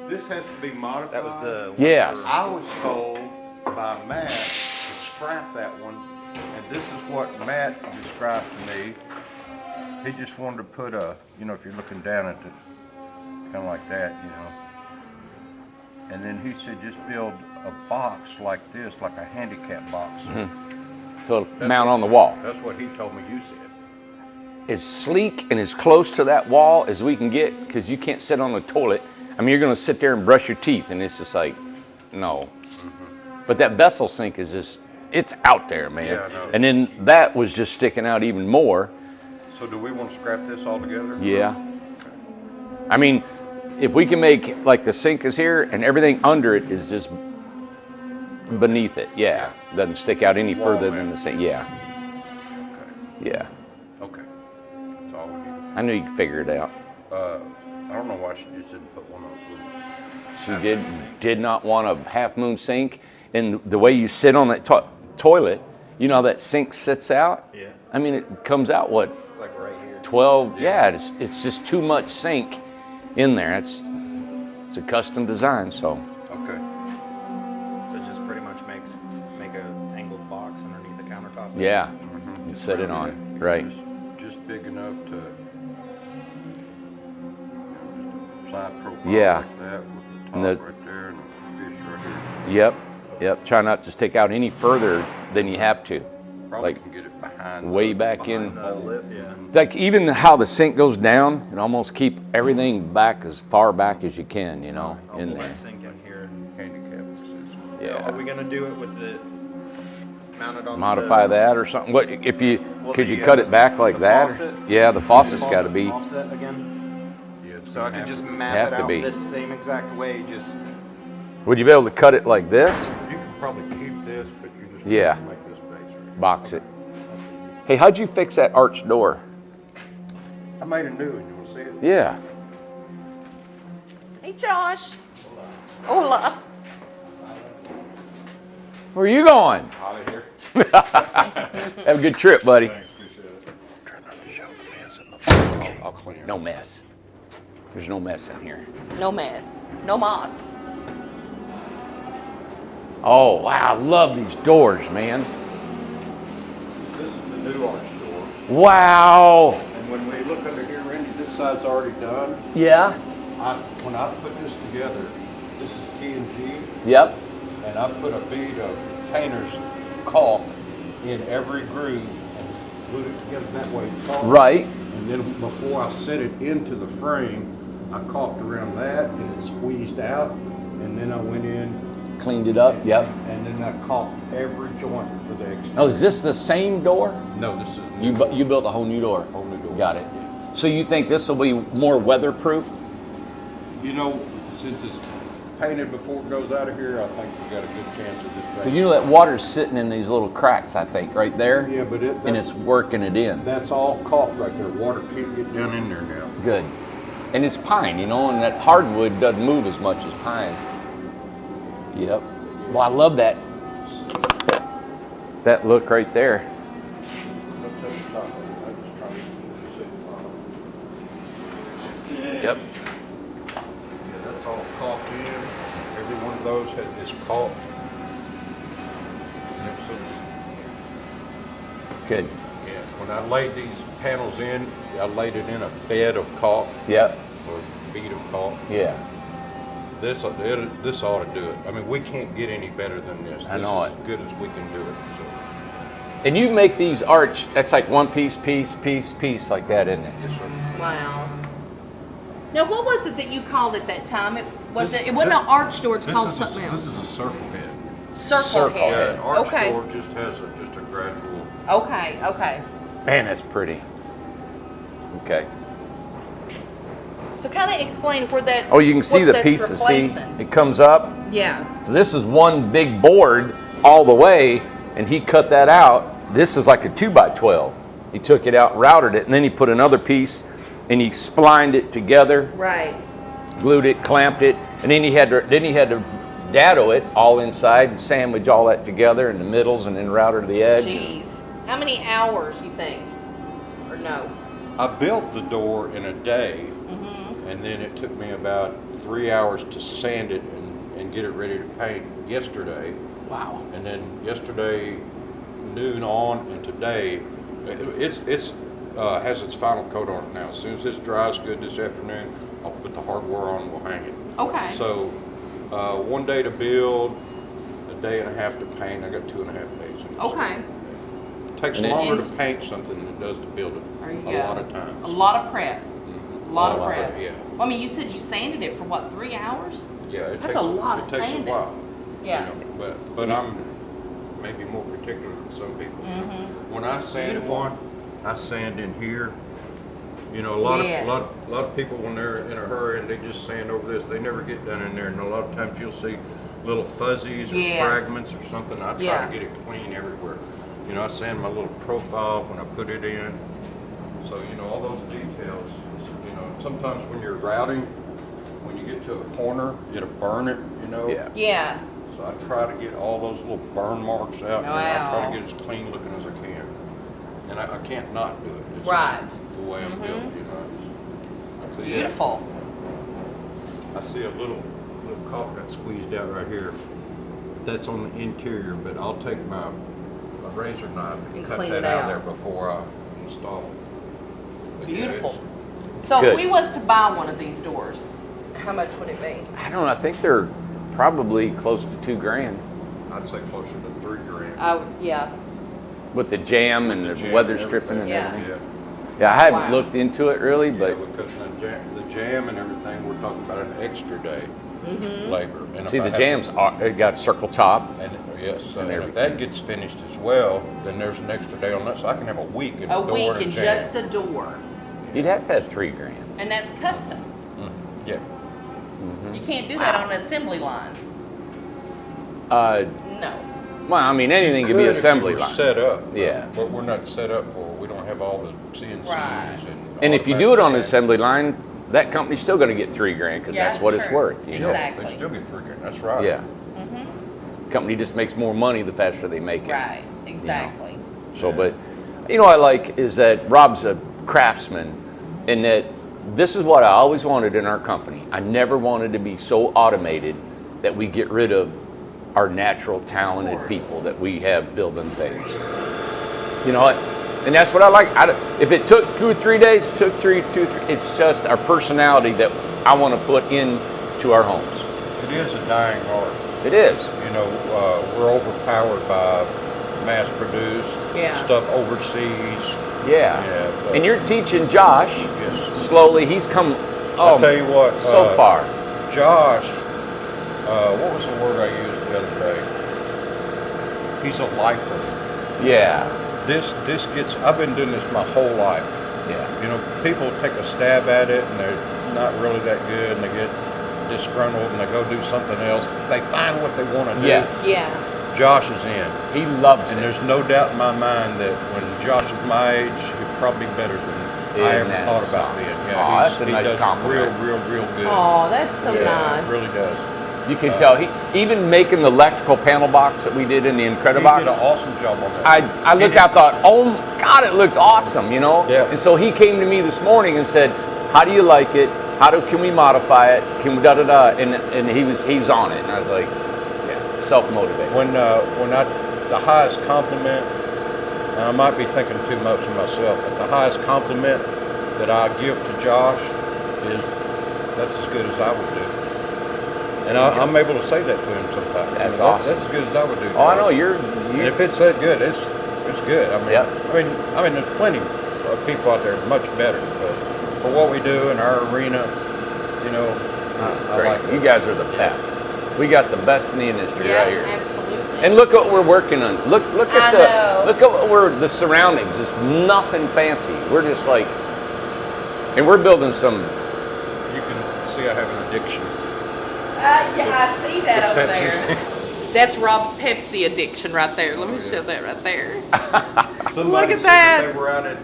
This has to be modified. That was the one. Yes. I was told by Matt to scrap that one, and this is what Matt described to me. He just wanted to put a, you know, if you're looking down at it, kind of like that, you know. And then he said just build a box like this, like a handicap box. So mount on the wall. That's what he told me you said. As sleek and as close to that wall as we can get, because you can't sit on the toilet. I mean, you're gonna sit there and brush your teeth, and it's just like, no. But that vessel sink is just, it's out there, man. Yeah, I know. And then that was just sticking out even more. So do we want to scrap this altogether? Yeah. I mean, if we can make, like the sink is here, and everything under it is just beneath it, yeah. Doesn't stick out any further than the sink, yeah. Okay. Yeah. Okay. That's all we need. I knew you could figure it out. I don't know why she just didn't put one of those little. She did not want a half moon sink, and the way you sit on that toilet, you know how that sink sits out? Yeah. I mean, it comes out, what, It's like right here. 12? Yeah, it's just too much sink in there. It's a custom design, so. Okay. So it just pretty much make an angled box underneath the countertop. Yeah, you set it on, right. Just big enough to, just a side profile Yeah. like that with the And top the- right there and the fish right here. Yep. Try not to stick out any further than you have to. Probably Like can get it behind. way back in. The lip, yeah. Like even how the sink goes down, and almost keep everything back as far back as you can, you know, I'll in put there. my sink in here. Handicap accessible. Yeah. Are we gonna do it with the mounted on? Modify that or something. What if you Well, could the, you cut it back like the that? faucet? Yeah, the faucet's got to be. offset again. Yeah, it's So I gonna could have just to- map Have it to out be. this same exact way. Just Would you be able to cut it like this? You can probably keep this, but you just Yeah. have to make this base right. Box it. that's easy. Hey, how'd you fix that arch door? I made a new one. You want to see it? Yeah. Hey, Josh. Hola. Where are you going? Out of here. Have a good trip, buddy. Thanks, appreciate it. Try not to show the mess in the front. I'll clean it. No mess. There's no mess in here. No mess. No moss. Oh, wow. I love these doors, man. This is the new arch door. Wow. And when we look under here, Randy, this side's already done. Yeah. When I put this together, this is T&G, Yep. and I put a bead of painter's caulk in every groove and glued it together that way. Right. And then before I set it into the frame, I caulked around that and it squeezed out. And then I went in Cleaned it up. Yep. and then I caulked every joint for the exterior. Oh, is this the same door? No, this is You built a whole new door. whole new door. Got it. So you think this will be more weatherproof? You know, since it's painted before it goes out of here, I think we got a good chance of this Because thing. you know that water's sitting in these little cracks, I think, right there. Yeah, but And it's working it in. that's all caulk right there. Water can't get down in there now. Good. And it's pine, you know, and that hardwood doesn't move as much as pine. Yep. Well, I love that. That look right there. Don't touch the top of it. I just try to sit the bottom. Yep. Yeah, that's all caulked in. Every one of those is caulked. And so Good. yeah, when I laid these panels in, I laid it in a bed of caulk Yep. or bead of caulk. Yeah. This ought to do it. I mean, we can't get any better than this. I know This is as good as we can do it. So. And you make these arch, that's like one piece, piece like that, isn't it? Yes, sir. Wow. Now, what was it that you called it that time? It wasn't This- an arch door. It's This called is something This else. is a circle head. Circle Yeah, head. an arch Okay. door just has just a gradual. Okay. Okay. Man, that's pretty. Okay. So, kind of explain where that. Oh, you can see the pieces. See, it comes up. Yeah. This is one big board all the way, and he cut that out. This is like a 2x12. He took it out, routed it, and then he put another piece, and he splined it together, Right. glued it, clamped it, and then he had to dado it all inside and sandwich all that together in the middles, and then router to the edge. Jeez. How many hours you think? Or no? I built the door in a day, and then it took me about 3 hours to sand it and get it ready to paint yesterday. Wow. And then yesterday noon on and today, it's has its final coat on it now. As soon as this dries good this afternoon, I'll put the hardware on and we'll hang it. Okay. So 1 day to build, a day and a half to paint. I got 2.5 days. Okay. It takes And longer it's- to paint something than it does to build it. There you A go. lot of times. A lot of prep. A lot of lot of prep. prep, yeah. Well, I mean, you said you sanded it for what, 3 hours? Yeah, it That's takes a lot of it takes sanding. a while. Yeah. You know, but I'm maybe more particular than some people. Mm-hmm. When I sand Beautiful. one, I sand in here. You know, a lot Yes. of people when they're in a hurry and they just sand over this, they never get done in there. And a lot of times you'll see little fuzzies or Yes. fragments or something. I try Yeah. to get it clean everywhere. You know, I sand my little profile when I put it in. So you know all those details. You know, sometimes when you're routing, when you get to a corner, it'll burn it. You know. Yeah. Yeah. So I try to get all those little burn marks out. And I try Wow. to get as clean looking as I can. And I can't not do it. It's Right. just the way I'm built, you know. It's But yeah, beautiful. I see a little caulk squeezed out right here. That's on the interior, but I'll take my razor knife and And cut clean that it out of out. there before I install it. But yeah, Beautiful. it's- So Good. if we was to buy one of these doors, how much would it be? I don't know. I think they're probably close to $2,000 I'd say closer to $3,000. Oh, yeah. with the jam and the jam weather and stripping and Yeah. everything. Yeah. Yeah, I haven't Wow. looked into it really, Yeah, but because the jam and everything, we're talking about an extra day labor. And if see, I the have jam's to- it got a circle top. And yes, And and if everything. that gets finished as well, then there's an extra day on that, so I can have a week in A a door week and a in jam. just a door. You'd have to have $3,000. And that's custom. Yeah, You can't do that on an assembly line. No. Well, I mean, anything could be Could if you assembly were line. set up. Yeah. But we're not set up for it. We don't have all the CNCs Right. And if you do it on an automatic assembly line, that company's still going to get $3,000 because Yeah, that's what it's true. worth. You know? Exactly. They still get $3,000. That's right. Yeah. Company just makes more money the faster they make it. Right. Exactly. So, but you know, what I like is that Robb's a craftsman, and that this is what I always wanted in our company. I never wanted to be so automated that we get rid of our natural, talented course. people that we have building things. You know what? And that's what I like. If it took 2 or 3 days, it took 2 or 3. It's just our personality that I want to put into our homes. It is a dying art. It is. You know, we're overpowered by mass-produced Yeah. stuff overseas. Yeah. Yeah, but- And you're teaching Josh Yes. slowly. He's come. I'll tell you what. so far. Josh, what was the word I used the other day? He's a lifer. Yeah. This gets. I've been doing this my whole life. Yeah. You know, people take a stab at it and they're not really that good, and they get disgruntled and they go do something else. They find what they want to do. Yes. Yeah. Josh is in, He loves and it. there's no doubt in my mind that when Josh is my age, he'll probably be better than I Isn't ever that thought about something? being. Aw, Yeah, that's a he nice does compliment. real good. Oh, that's so yeah, nice. really does. You can tell he even making the electrical panel box that we did in the He Incredibox. did an awesome job on that. I looked out, thought, oh my God, it looked awesome, you know. Yeah. And so he came to me this morning and said, "How do you like it? Can we modify it? Can we da da da?" And he's on it, and I was like, yeah, self motivated. When the highest compliment, and I might be thinking too much of myself, but the highest compliment that I give to Josh is, "That's as good as I would do." And I'm able to say that to him sometimes. That's You know, awesome. That's as good as I would do. Oh, I Josh. know And if it's that good, it's good. I mean, Yep. I mean, there's plenty of people out there much better, but for what we do in our arena, you know, I Great. like it. You guys are the best. We got the best in the industry Yeah, right here. absolutely. And look what we're working on. Look at I know. look at what the surroundings. It's nothing fancy. We're just like, and we're building some. You can see I have an addiction. Yeah, I see that over there. Pepsi's. That's Rob's Pepsi addiction right there. Let me show that right there. Somebody Look at said that. They were out at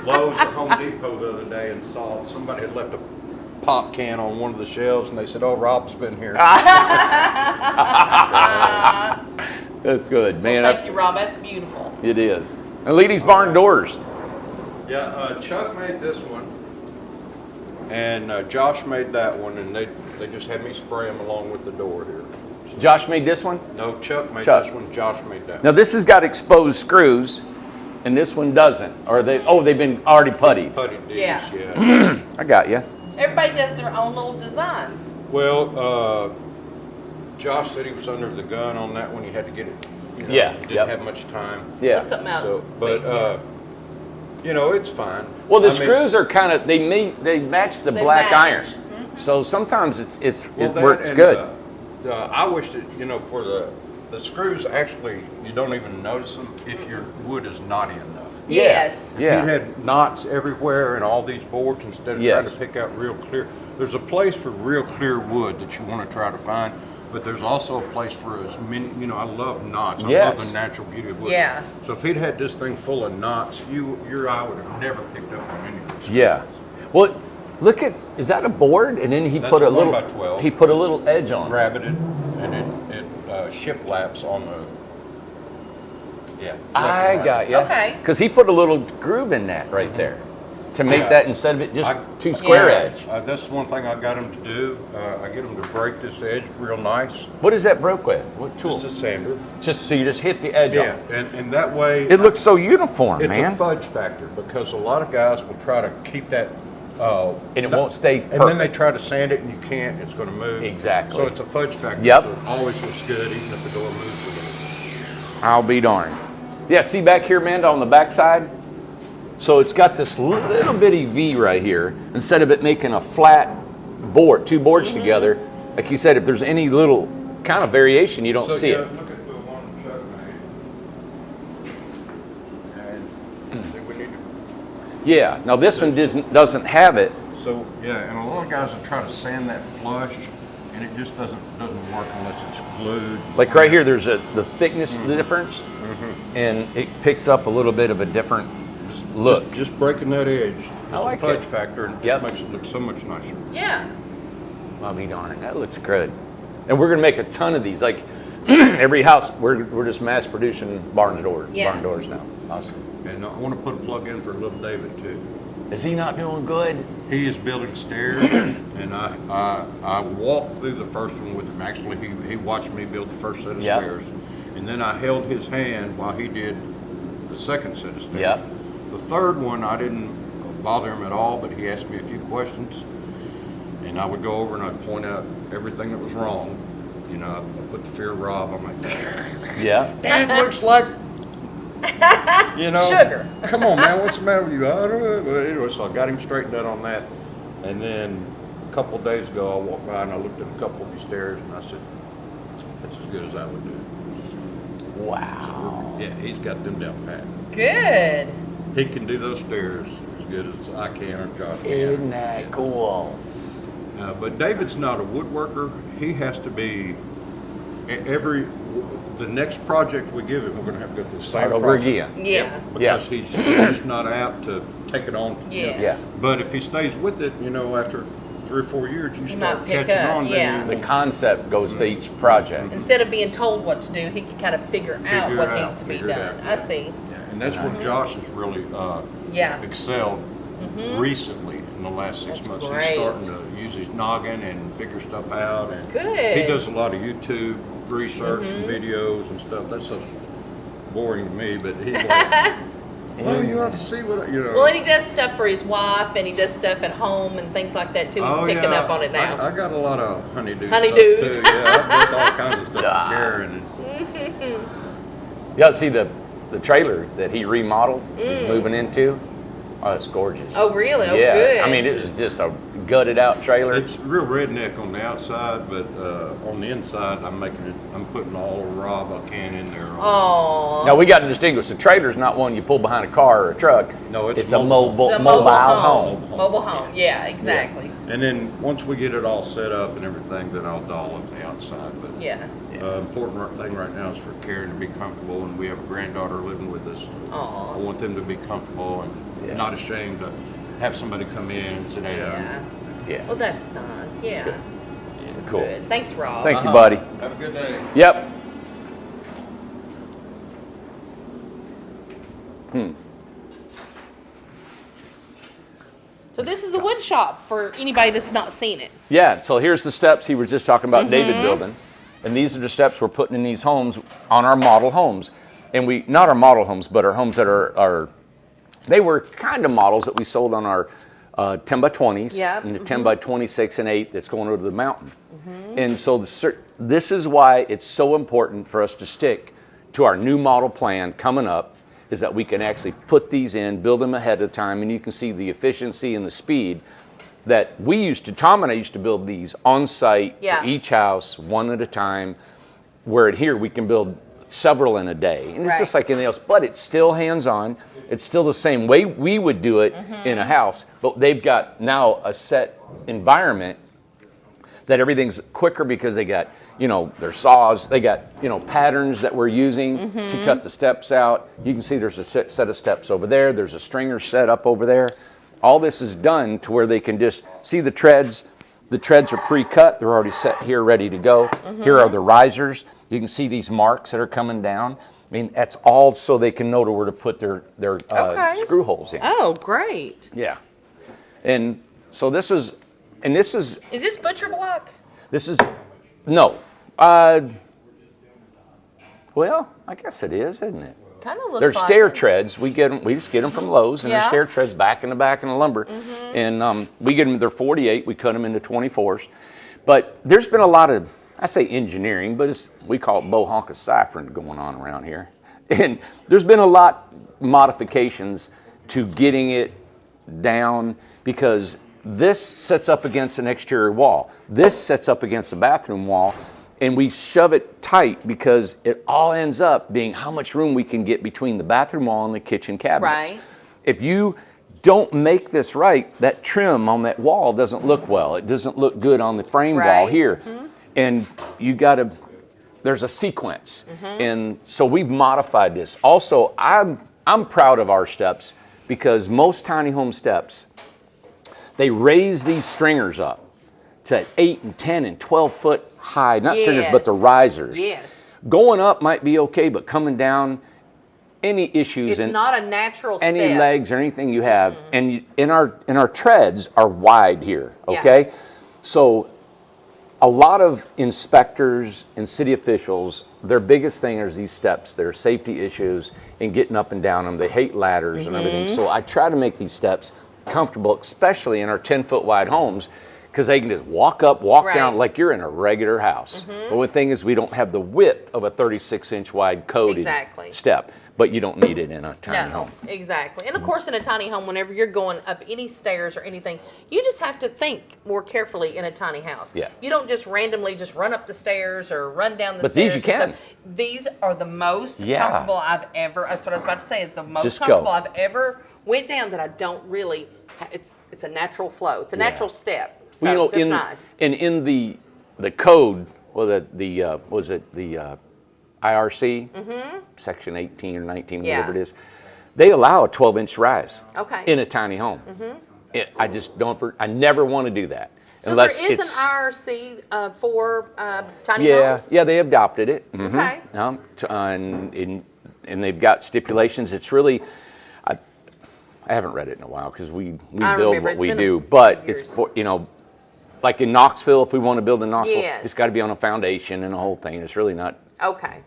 Lowe's or Home Depot the other day and saw somebody had left a pop can on one of the shelves, and they said, "Oh, Rob's been here." That's good, man. Thank you, Rob. That's beautiful. It is. And Leedy's Barn Doors. Yeah, Chuck made this one. And Josh made that one, and they just had me spray them along with the door here. Josh made this one? No, Chuck made Chuck. this one, Josh made that Now one. this has got exposed screws, and this one doesn't. Or they've been already puttied. Putty deals, Yeah. yeah. I got you. Everybody does their own little designs. Well, Josh said he was under the gun on that one. He had to get it. You know, Yeah, He didn't yep. have much time. Yeah. Put something out. So, but you know, it's fine. Well, the I mean, screws are kind of they match the They black match. iron, so sometimes it that works and, good. I wish that, you know, for the screws, actually, you don't even notice them if your wood is knotty enough. Yes. If Yeah. you had knots everywhere and all these boards, instead of Yes. trying to pick out real clear, there's a place for real clear wood that you want to try to find, but there's also a place for as many, you know, I love knots. I Yes. love the natural beauty of wood. Yeah. So if he'd had this thing full of knots, your eye would have never picked up on any of this. Yeah. Well, look at, is that a board? And then he That's put a a 1 little. by 12. He put a little edge on it. Rabbited, and it shiplaps on the, yeah. left I and right. got you. Okay. Because he put a little groove in that right there to make Yeah. that instead of it just I- two square Yeah. edge. That's one thing I got him to do. I get him to break this edge real nice. What is that broke with? What tool? Just a sander. Just so you just hit the edge Yeah, on. and that way. It looks so uniform, It's man. a fudge factor because a lot of guys will try to keep that. And it won't stay And then perfect. they try to sand it and you can't. It's going to move. Exactly. So it's a fudge factor. Yep. So it always looks good even if the door moves a little. I'll be darned. Yeah, see back here, Amanda, on the back side? So it's got this little bitty V right here. Instead of it making a flat board, two boards together, like you said, if there's any little kind of variation, you don't So see yeah, it. look at the one Chuck made. And see, we need to. Yeah, now this one doesn't have it. So yeah, and a lot of guys will try to sand that flush, and it just doesn't work unless it's glued. Like right here, there's the thickness difference, and it picks up a little bit of a different look. Just breaking that edge. I It's like a fudge it. factor, and Yep. it makes it look so much nicer. Yeah. I'll be darned, that looks good. And we're gonna make a ton of these. Like every house, we're just mass producing barn doors now. Awesome. And I want to put a plug in for little David too. Is he not doing good? He is building stairs, and I walked through the first one with him. Actually, he watched me build the first set of Yep. stairs, and then I held his hand while he did the second set of stairs. Yep. The third one, I didn't bother him at all, but he asked me a few questions, and I would go over and I'd point out everything that was wrong. You know, I put the fear of Robb. I'm like, Yeah. that looks like, you know, Sugar. Come on, man, what's the matter with you? I don't know. But anyway, so I got him straightened out on that, and then a couple of days ago, I walked by and I looked at a couple of these stairs, and I said, that's as good as I would do. Wow. Yeah, he's got them down pat. Good. He can do those stairs as good as I can or Josh can. Isn't that cool? But David's not a woodworker. He has to be the next project we give him, we're going to have to go through the same Start over process. again. Yeah. Because he's just not apt to take it on. Yeah. Yeah. But if he stays with it, you know, after 3 or 4 years, you start might pick catching up, on. yeah. Then The you concept goes to each project. Instead of being told what to do, he can kind of figure out Figure what it out, needs to be figure it done. out, I yeah. see. yeah. And that's where Josh has really Yeah. excelled recently in the last 6 That's months. great. He's starting to use his noggin and figure stuff out. And Good. he does a lot of YouTube research and videos and stuff. That's so boring to me, but he's like, well, you ought to see what, you know. Well, and he does stuff for his wife, and he does stuff at home and things like that too. He's Oh, picking yeah. up on it now. I got a lot of honeydew Honeydews. stuff too. Yeah, I did all kinds of stuff for Karen. And You ought to see the trailer that he remodeled, he's moving into. Oh, it's gorgeous. Oh, really? Oh, yeah. good. I mean, it was just a gutted out trailer. it's real redneck on the outside, but on the inside, I'm putting all the Robb I can in there. Oh. Now we got to distinguish the trailer's not one you pull behind a car or a truck. No, it's a mobile The mobile home. Mobile home. Yeah, exactly. And then once we get it all set up and everything, then I'll doll up the outside. But Yeah. important thing right now is for Karen to be comfortable, and we have a granddaughter living with us. I Oh. want them to be comfortable and Yeah. not ashamed to have somebody come in and sit down. Yeah. Yeah. Well, that's nice. Yeah. Cool. Good. Thanks, Rob. Thank you, buddy. Have a good day. Yep. So this is the wood shop for anybody that's not seen it. Yeah, so here's the steps he was just talking about David building. And these are the steps we're putting in these homes on our model homes. And we, not our model homes, but our homes that are they were kind of models that we sold on our 10 by 20s and the 10 by 26 and 8 that's going over the mountain. And so this is why it's so important for us to stick to our new model plan coming up, is that we can actually put these in, build them ahead of time, and you can see the efficiency and the speed that we used to, Tom and I used to build these on site for each house, one at a time, where here we can build several in a day. And it's just like anything else, but it's still hands-on. It's still the same way we would do it in a house, but they've got now a set environment that everything's quicker because they got, you know, their saws, they got, you know, patterns that we're using to cut the steps out. You can see there's a set of steps over there. There's a stringer set up over there. All this is done to where they can just see the treads. The treads are pre-cut. They're already set here, ready to go. Here are the risers. You can see these marks that are coming down. I mean, that's all so they can know where to put their screw holes in. Oh, great. Yeah. And so this is, Is this butcher block? this is, no. Well, I guess it is, isn't it? Kind of looks They're like stair it. treads. We just get them from Lowe's, and they're stair treads back in the back of the lumber. And we get them, they're 48. We cut them into 24s. But there's been a lot of, I say engineering, but we call it bohonka ciphering going on around here. And there's been a lot modifications to getting it down, because this sets up against an exterior wall. This sets up against the bathroom wall, and we shove it tight because it all ends up being how much room we can get between the bathroom wall and the kitchen cabinets. Right. If you don't make this right, that trim on that wall doesn't look well. It doesn't look good on the frame wall here. And you gotta, there's a sequence. And so we've modified this. Also, I'm proud of our steps, because most tiny home steps, they raise these stringers up to 8 and 10 and 12 foot high, not stringers, but the risers. Yes. Going up might be okay, but coming down, any issues, It's not a natural any step. legs or anything you have, and in our treads are wide here, okay? So a lot of inspectors and city officials, their biggest thing is these steps. There are safety issues in getting up and down them. They hate ladders and everything. So I try to make these steps comfortable, especially in our 10-foot wide homes, because they can just walk up, walk down like you're in a regular house. But the thing is, we don't have the width of a 36-inch wide coated step, but you don't need it in a tiny home. Exactly. And of course, in a tiny home, whenever you're going up any stairs or anything, you just have to think more carefully in a tiny house. Yeah. You don't just randomly just run up the stairs or run down the But stairs. these you can. These are the most comfortable I've ever, that's what I was about to say, is the most Just comfortable go. I've ever went down that I don't really, it's a natural flow. It's a natural step. So Well, that's nice. And in the code, well, was it the IRC, section 18 or 19, whatever it is, they allow a 12-inch rise in a tiny home. I just don't, I never want to do that. So unless there is an it's, IRC for tiny homes? Yeah, they adopted it. Okay. And they've got stipulations. It's really, I haven't read it in a while, because we build what we do, but it's for, you know, like in Knoxville, if we want to build in Knoxville, it's got to be on a foundation and a whole thing. It's really not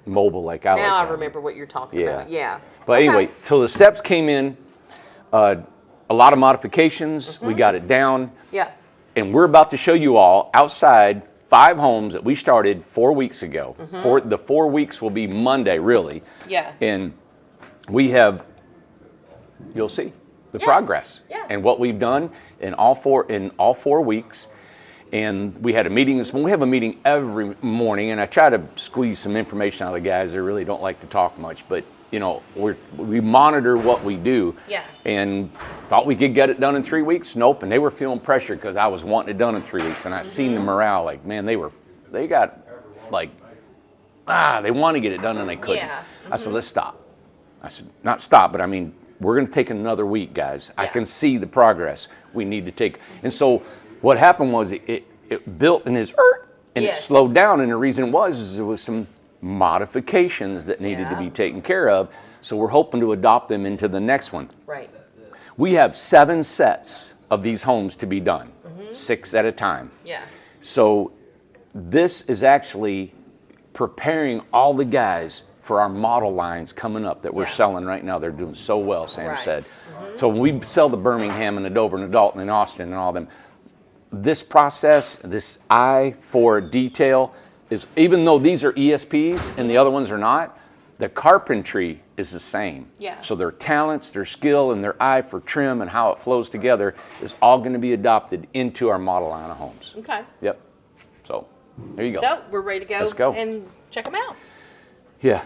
mobile like I like. Now I remember what you're talking about. Yeah. But anyway, so the steps came in, a lot of modifications. We got it down. Yeah. And we're about to show you all outside 5 homes that we started 4 weeks ago. The 4 weeks will be Monday, really. Yeah. And we have, you'll see the progress and what we've done in all 4 weeks. And we had a meeting this morning. We have a meeting every morning, and I try to squeeze some information out of the guys. They really don't like to talk much, but you know, we monitor what we do. Yeah. And thought we could get it done in 3 weeks. Nope. And they were feeling pressure because I was wanting it done in 3 weeks, and I seen the morale. Like, man, they got like, they want to get it done and they couldn't. Yeah. I said, let's stop. I said, not stop, but I mean, we're going to take another week, guys. I can see the progress we need to take. And so what happened was it built in his and it slowed down. And the reason was there was some modifications that needed to be taken care of. So we're hoping to adopt them into the next one. Right. We have 7 sets of these homes to be done, 6 at a time. Yeah. So this is actually preparing all the guys for our model lines coming up that we're Yeah. selling right now. They're doing so well, Sam Right. said. So when we sell the Birmingham and the Dover and the Dalton and Austin and all them, this process, this eye for detail is, even though these are ESPs and the other ones are not, the carpentry is the same. Yeah. So their talents, their skill, and their eye for trim and how it flows together is all going to be adopted into our model line of homes. Okay. Yep. So there you go. So we're ready to go. Let's go. And check them out. Yeah.